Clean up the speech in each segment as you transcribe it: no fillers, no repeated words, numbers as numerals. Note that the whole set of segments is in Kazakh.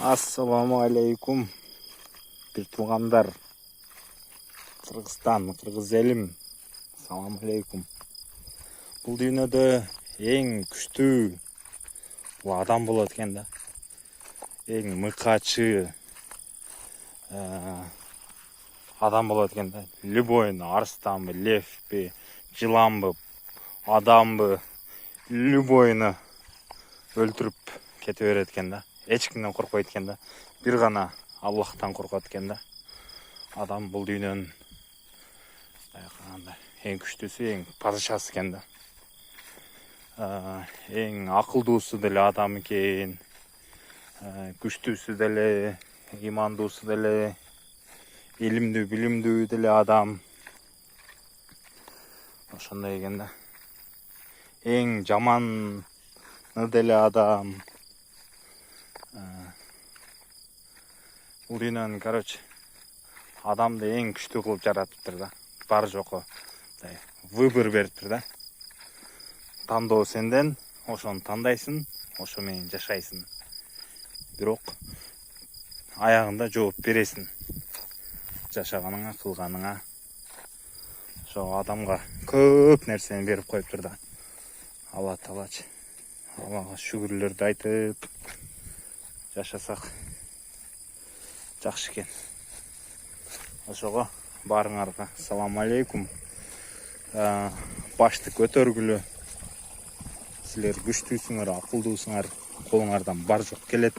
Ассаламу алейкум, bir туғандар, Қырғызстан, қырғыз елім, салам алейкум. Бұл дүниеде ең күшті бұл адам болады екен да. Ең мықачы адам болады екен да. Любойны, арыстан бы, лев бы, жылан бы, адам бы, любойны өлтіріп кете береді екен да. Ешкімнен қорқпайды екен да. Bir ғана Аллахтан қорқады екен да. Адам бұл дүниенің ең күштісі, ең падышасы екен да. Ең ақылдысы деле адам екен, күштісі деле, имандысы деле, илимдүү, билимдүү деле адам. Ошондой экен да. Ең жаманы деле адам. Бұл дүниенің, короче, адамды ең күшті қылып жаратыптыр да. Бар жоқы выбор бериптир да. Тандоо сенден, ошону тандайсың, ошо менен жашайсың. Бирок аягында жооп бересиң. Жашаганыңа, кылганыңа. Ошо адамга көп нерсени берип коюптур да. Алла Таалачы. Аллага шүгүрлөрдү айтып жашасак жакшы экен. Ошого баарыңарга салам алейкум. Башты көтөргүлө. Силер күчтүүсүңөр, акылдуусуңар, колуңардан бар жок келет.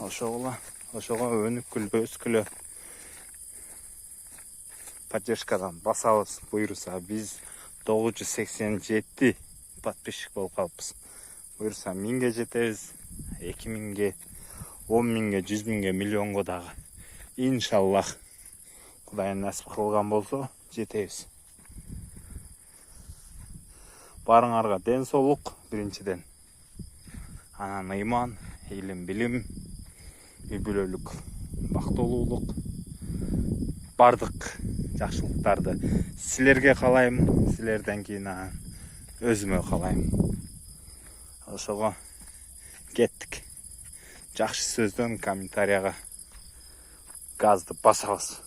Ошого өнүккүлө, өскүлө. Поддержкадан басабыз, буйруса биз 987 подписчик болуп калыппыз. Буйруса 1000ге жетебиз, 2000ге, 10.000ге, 100.000ге, миллионго дагы. Иншаллах. Кудай насип кылган болсо жетебиз. Барыңарга ден соолук биринчиден. Анан ыйман, илим, билим, үй бүлөлүк бактылуулук, бардык жакшылыктарды силерге каалайм, силерден кийин өзүмө каалайм. Ошого кеттик. Жакшы сөздөн комментарияга газды басабыз.